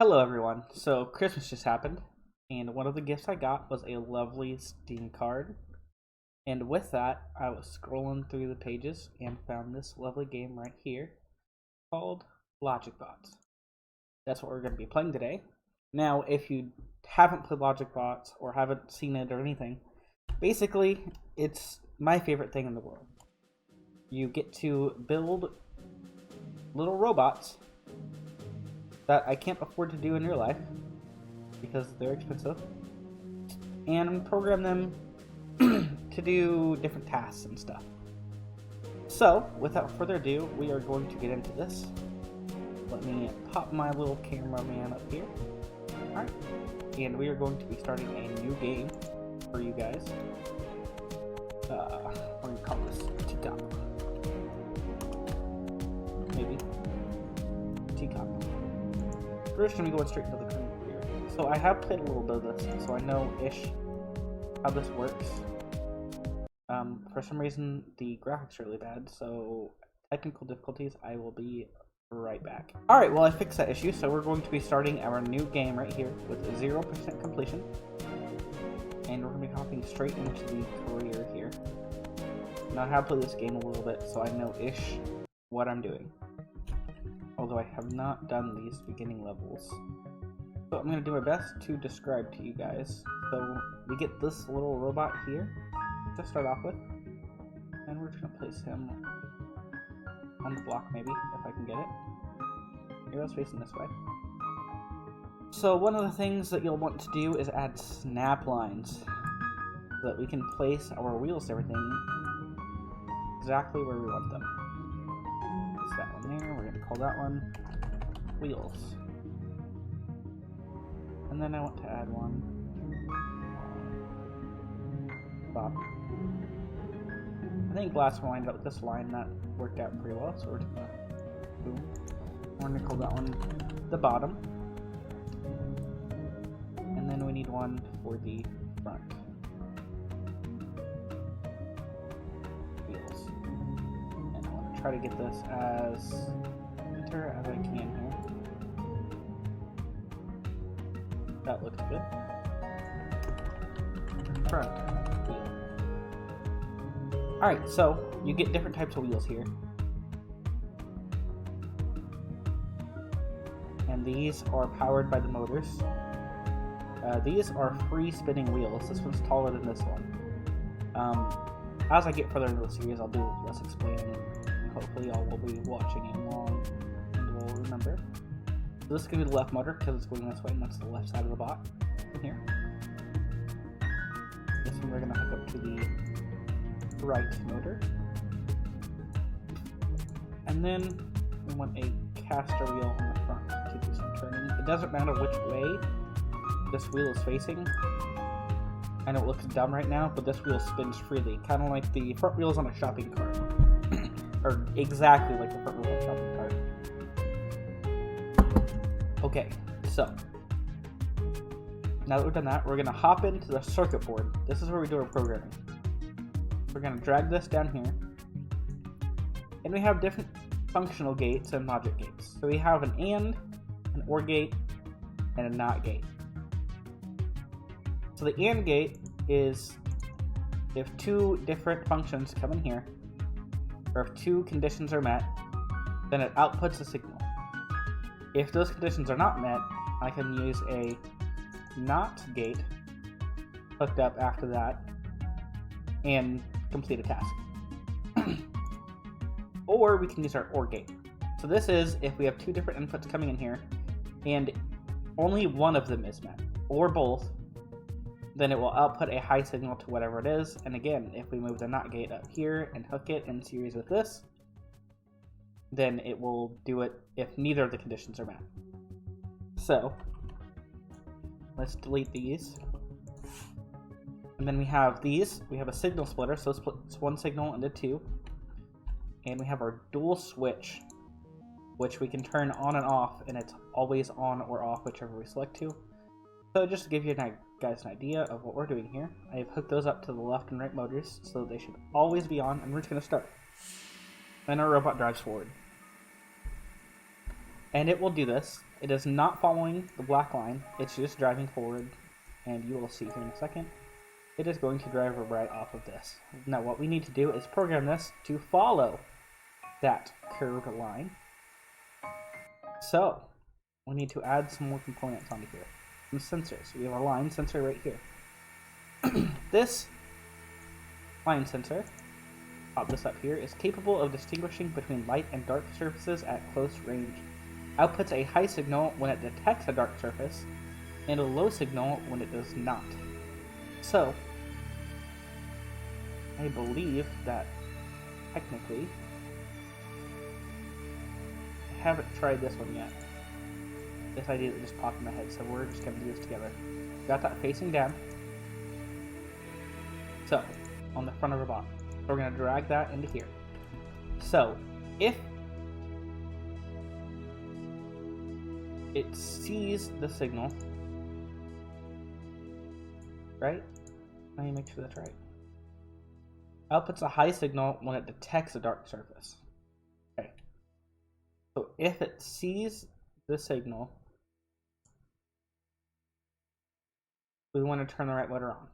Hello everyone. So Christmas just happened, and one of the gifts I got was a lovely Steam card. And with that, I was scrolling through the pages and found this lovely game right here called Logic Bots. That's what we're going to be playing today. Now, if you haven't played Logic Bots or haven't seen it or anything, basically, it's my favorite thing in the world. You get to build little robots that I can't afford to do in real life because they're expensive, and program them to do different tasks and stuff. So, without further ado, we are going to get into this. Let me pop my little cameraman up here. Alright, and we are going to be starting a new game for you guys. We're going to call this Teacup. Maybe. Teacup. First, I'm going straight into the career. So I have played a little bit of this, so I know-ish how this works. For some reason, the graphics are really bad, so technical difficulties, I will be right back. Alright, well I fixed that issue, so we're going to be starting our new game right here with 0% completion. And we're going to be hopping straight into the career here. Now I have played this game a little bit, so I know-ish what I'm doing. Although I have not done these beginning levels. So I'm going to do my best to describe to you guys. So we get this little robot here to start off with. And we're just going to place him on the block maybe, if I can get it. Here, let's face him this way. So one of the things that you'll want to do is add snap lines. So that we can place our wheels and everything exactly where we want them. That one there, we're going to call that one wheels. And then I want to add one Bob. I think last one I ended up with this line that worked out pretty well, so we're just going to boom. We're going to call that one the bottom. And then we need one for the front wheels. And I want to try to get this as center as I can here. That looks good. Front wheel. Alright, so you get different types of wheels here. And these are powered by the motors. These are free spinning wheels. This one's taller than this one. As I get further into the series, I'll do less explaining. Hopefully y'all will be watching along and will remember. So this is going to be the left motor because it's going this way, and that's the left side of the bot from here. This one we're going to hook up to the right motor. And then we want a caster wheel on the front to do some turning. It doesn't matter which way this wheel is facing. I know it looks dumb right now, but this wheel spins freely, kind of like the front wheels on a shopping cart. Or exactly like the front wheel on a shopping cart. Okay, so now that we've done that, we're going to hop into the circuit board. This is where we do our programming. We're going to drag this down here. And we have different functional gates and logic gates. So we have an AND, an OR gate, and a NOT gate. So the AND gate is if two different functions come in here, or if two conditions are met, then it outputs a signal. If those conditions are not met, I can use a NOT gate hooked up after that and complete a task. Or we can use our OR gate. So this is if we have two different inputs coming in here and only one of them is met, or both, then it will output a high signal to whatever it is. And again, if we move the NOT gate up here and hook it in series with this, then it will do it if neither of the conditions are met. So let's delete these. And then we have these. We have a signal splitter, so it splits one signal into two. And we have our dual switch, which we can turn on and off, and it's always on or off, whichever we select to. So just to give you guys an idea of what we're doing here, I have hooked those up to the left and right motors, so they should always be on, and we're just going to start. Then our robot drives forward. And it will do this. It is not following the black line. It's just driving forward. And you will see here in a second. It is going to drive right off of this. Now what we need to do is program this to follow that curved line. So, we need to add some more components onto here. Some sensors. We have a line sensor right here. This line sensor, pop this up here, is capable of distinguishing between light and dark surfaces at close range. Outputs a high signal when it detects a dark surface, and a low signal when it does not. So, I believe that technically, I haven't tried this one yet. This idea that just popped in my head, so we're just going to do this together. Got that facing down. So, on the front of our bot. So we're going to drag that into here. So, if it sees the signal, right? Let me make sure that's right. Outputs a high signal when it detects a dark surface. Okay. So if it sees the signal, we want to turn the right motor on.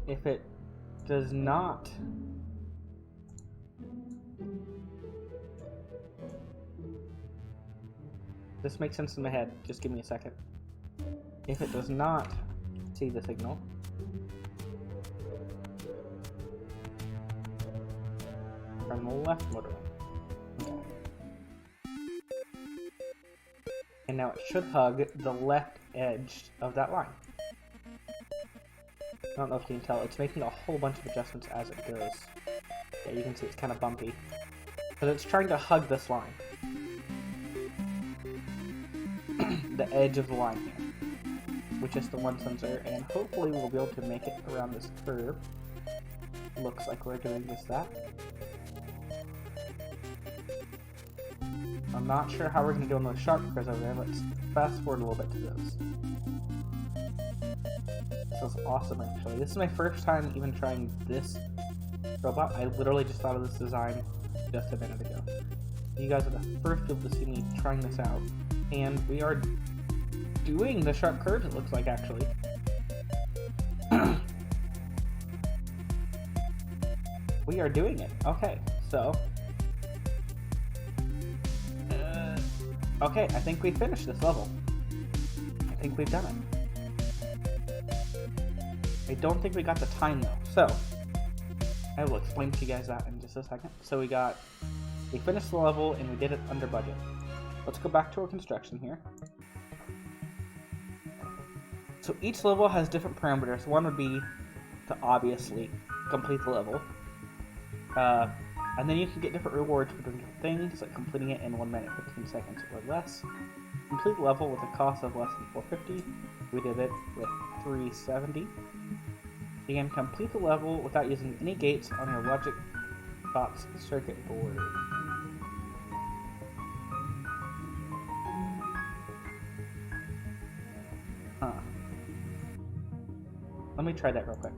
If it does not this makes sense in my head, just give me a second. If it does not see the signal, turn the left motor on. Okay. And now it should hug the left edge of that line. I don't know if you can tell, it's making a whole bunch of adjustments as it goes. Yeah, you can see it's kind of bumpy. But it's trying to hug this line. The edge of the line here. With just the one sensor, and hopefully we'll be able to make it around this curve. Looks like we're doing just that. I'm not sure how we're going to do on those sharp curves over there. Let's fast forward a little bit to those. This is awesome, actually. This is my first time even trying this robot. I literally just thought of this design just a minute ago. You guys are the first people to see me trying this out. And we are doing the sharp curves, it looks like, actually. We are doing it. Okay, so... okay, I think we finished this level. I think we've done it. I don't think we got the time though, so I will explain to you guys that in just a second. So we finished the level and we did it under budget. Let's go back to our construction here. So each level has different parameters. One would be to obviously complete the level. And then you can get different rewards for doing different things, like completing it in 1 minute, 15 seconds or less. Complete the level with a cost of less than $450. We did it with $370. You can complete the level without using any gates on your Logic Box circuit board. Let me try that real quick.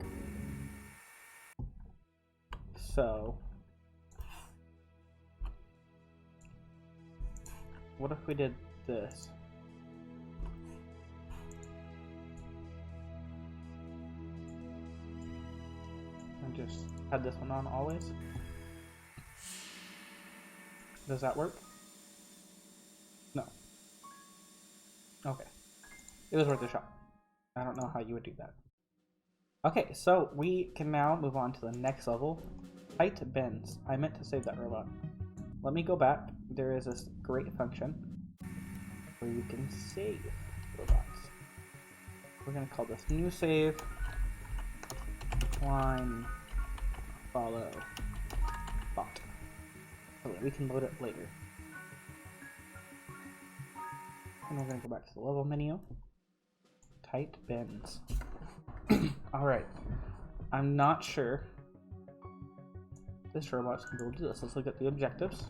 So, what if we did this? And just had this one on always? Does that work? No. Okay. It was worth a shot. I don't know how you would do that. Okay, so we can now move on to the next level. Tight bends. I meant to save that robot. Let me go back. There is this great function where you can save robots. We're going to call this new save. Line follow bot. So that we can load it later. And we're going to go back to the level menu. Tight bends. Alright. I'm not sure this robot's going to be able to do this. Let's look at the objectives.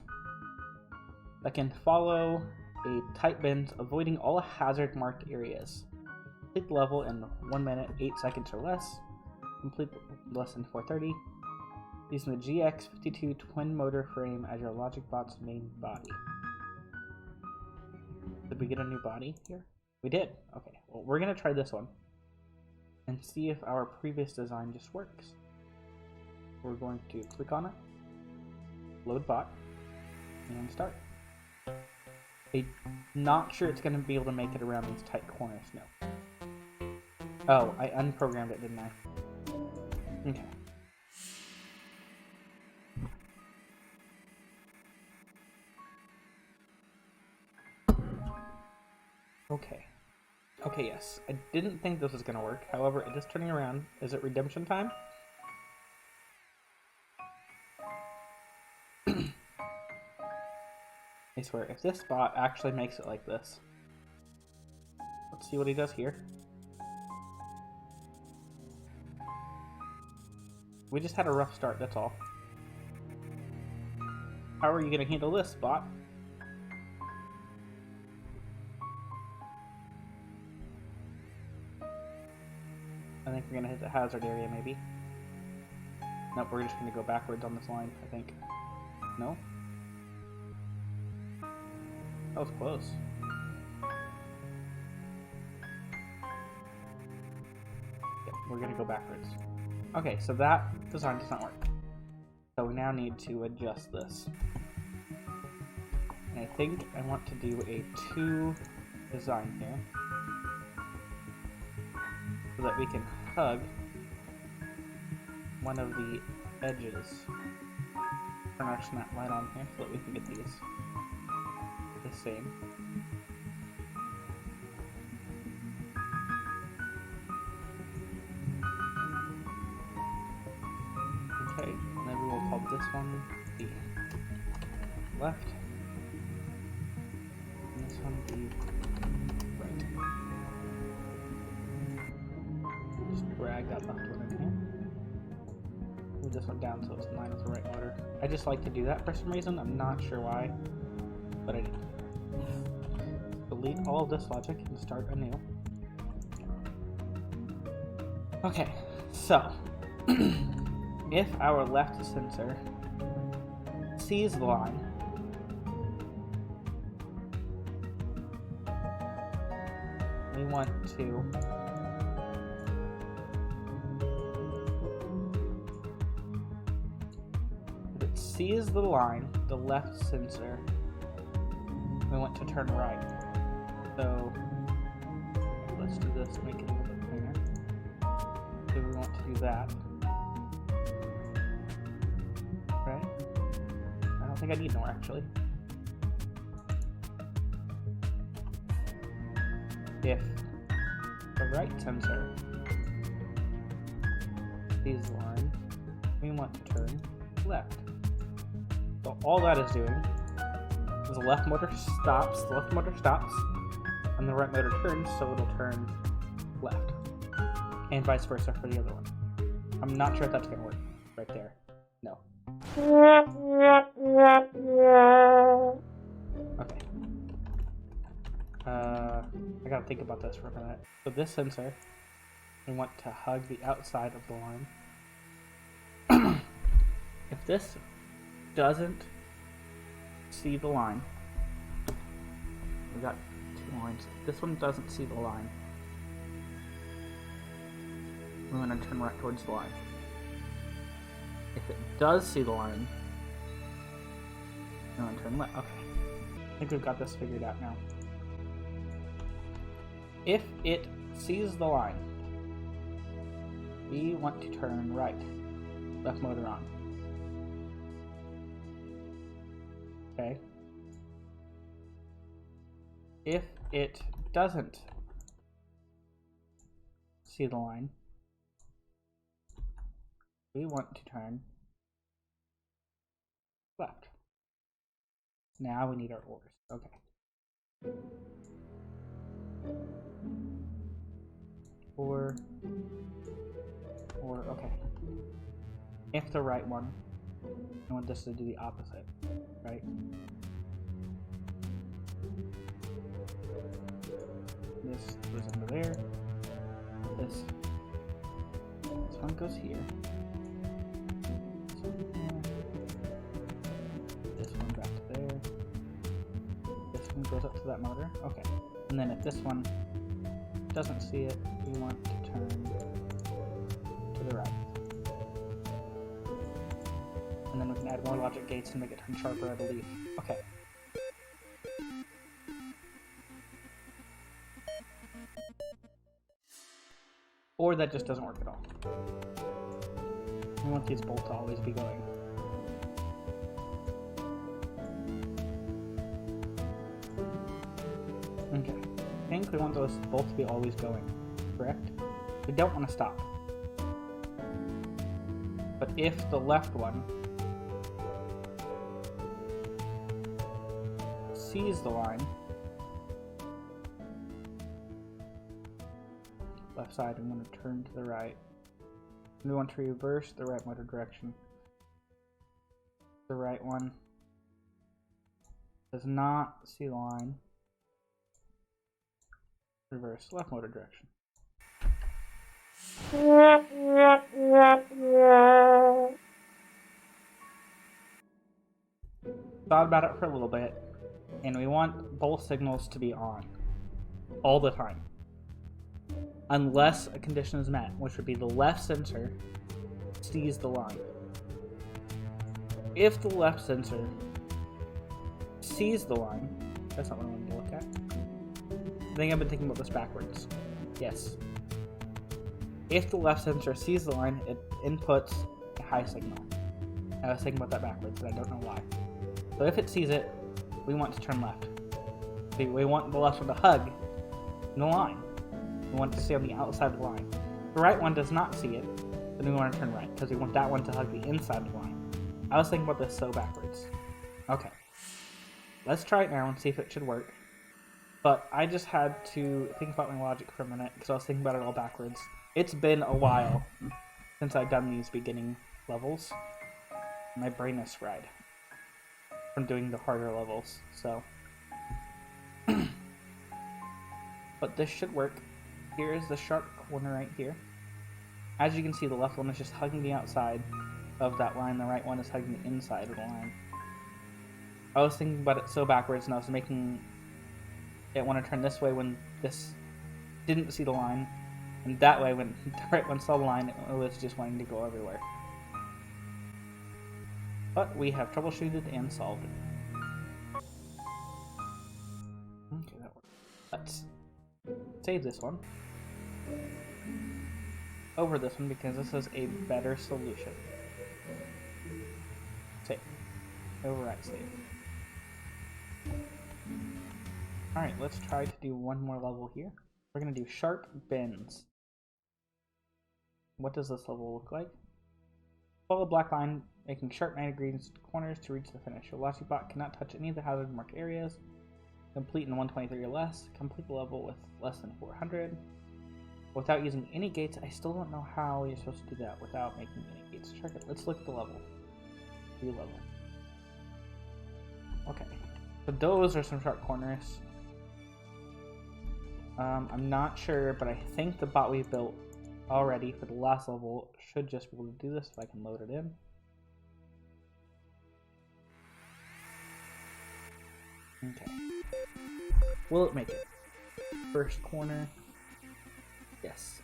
That can follow a tight bend, avoiding all hazard marked areas. Complete the level in 1 minute, 8 seconds or less. Complete less than 430. using the GX52 twin motor frame as your Logic Bot's main body. Did we get a new body here? We did. Okay, well, we're gonna try this one and see if our previous design just works. We're going to click on it, load bot, and start. I'm not sure it's going to be able to make it around these tight corners, no. Oh, I unprogrammed it, didn't I? Okay. Okay. Okay, yes. I didn't think this was going to work. However, it is turning around. Is it redemption time? I swear, if this bot actually makes it like this. Let's see what he does here. We just had a rough start, that's all. How are you going to handle this, bot? I think we're going to hit the hazard area, maybe. Nope, we're just going to go backwards on this line, I think. No? That was close. Yep, we're going to go backwards. Okay, so that design does not work. So we now need to adjust this. And I think I want to do a 2 design here. So that we can hug one of the edges. Turn our snap light on here so that we can get these the same. Okay, and then we will call this one the left, and this one the right. Just drag that left one in here. Move this one down so it's in line with the right order. I just like to do that for some reason. I'm not sure why, but I did. Delete all of this logic and start anew. Okay, so if our left sensor sees the line, we want to if it sees the line, the left sensor, we want to turn right. So let's do this to make it a little bit cleaner. So we want to do that. Right? I don't think I need more actually. If the right sensor sees the line, we want to turn left. So all that is doing is the left motor stops, and the right motor turns, so it'll turn left. And vice versa for the other one. I'm not sure if that's gonna work right there. No. Okay. I gotta think about this for a minute. So this sensor, we want to hug the outside of the line. If this doesn't see the line, we got 2 lines. If this one doesn't see the line, we want to turn right towards the line. If it does see the line, we want to turn left. Okay. I think we've got this figured out now. If it sees the line, we want to turn right. Left motor on. Okay. If it doesn't see the line, we want to turn left. Now we need our orders. Okay. Or okay. If the right one, I want this to do the opposite, right? This goes into there. This one goes here. This one This one back to there. This one goes up to that motor. Okay. And then if this one doesn't see it, we want to turn to the right. And then we can add more logic gates and make it turn sharper, I believe. Okay. Or that just doesn't work at all. We want these bolts to always be going. Okay. I think we want those bolts to be always going, correct? We don't want to stop. But if the left one sees the line, left side, I'm going to turn to the right. We want to reverse the right motor direction. The right one does not see the line. Reverse left motor direction. Thought about it for a little bit, and we want both signals to be on all the time. Unless a condition is met, which would be the left sensor sees the line. If the left sensor sees the line, that's not what I wanted to look at. I think I've been thinking about this backwards. Yes. If the left sensor sees the line, it inputs a high signal. I was thinking about that backwards, but I don't know why. So if it sees it, we want to turn left. We want the left one to hug the line. We want it to stay on the outside of the line. If the right one does not see it, then we want to turn right, because we want that one to hug the inside of the line. I was thinking about this so backwards. Okay. Let's try it now and see if it should work. But I just had to think about my logic for a minute, because I was thinking about it all backwards. It's been a while since I've done these beginning levels. My brain is fried from doing the harder levels, so. But this should work. Here is the sharp corner right here. As you can see, the left one is just hugging the outside of that line, the right one is hugging the inside of the line. I was thinking about it so backwards, and I was making it want to turn this way when this didn't see the line, and that way when the right one saw the line, it was just wanting to go everywhere. But we have troubleshooted and solved it. Okay, that worked. Let's save this one over this one because this is a better solution. Save. Overwrite save. Alright, let's try to do one more level here. We're going to do sharp bends. What does this level look like? Follow a black line, making sharp 90 degrees corners to reach the finish. Your logic bot cannot touch any of the hazard marked areas. Complete in 123 or less. Complete the level with less than 400. Without using any gates, I still don't know how you're supposed to do that without making any gates. Check it. Let's look at the level. View level. Okay. So those are some sharp corners. I'm not sure, but I think the bot we built already for the last level should just be able to do this if I can load it in. Okay. Will it make it? First corner. Yes.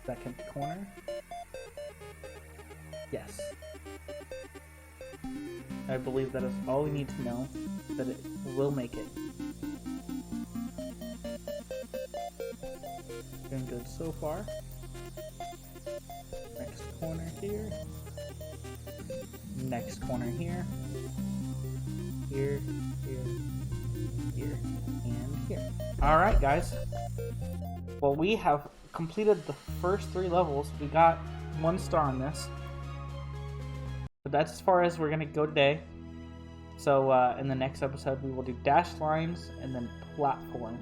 Second corner. Yes. I believe that is all we need to know, that it will make it. Doing good so far. Next corner here. Next corner here. Here, here, here, and here. Alright guys. Well, we have completed the first 3 levels. We got 1 star on this. But that's as far as we're going to go today. So in the next episode we will do dash lines and then platform.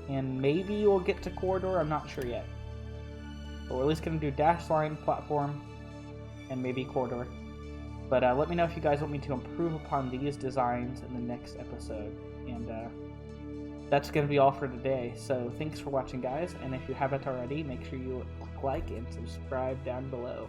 And maybe we'll get to corridor, I'm not sure yet. But we're at least going to do dash line, platform, and maybe corridor. But let me know if you guys want me to improve upon these designs in the next episode. And that's going to be all for today. So thanks for watching guys, and if you haven't already, make sure you click like and subscribe down below.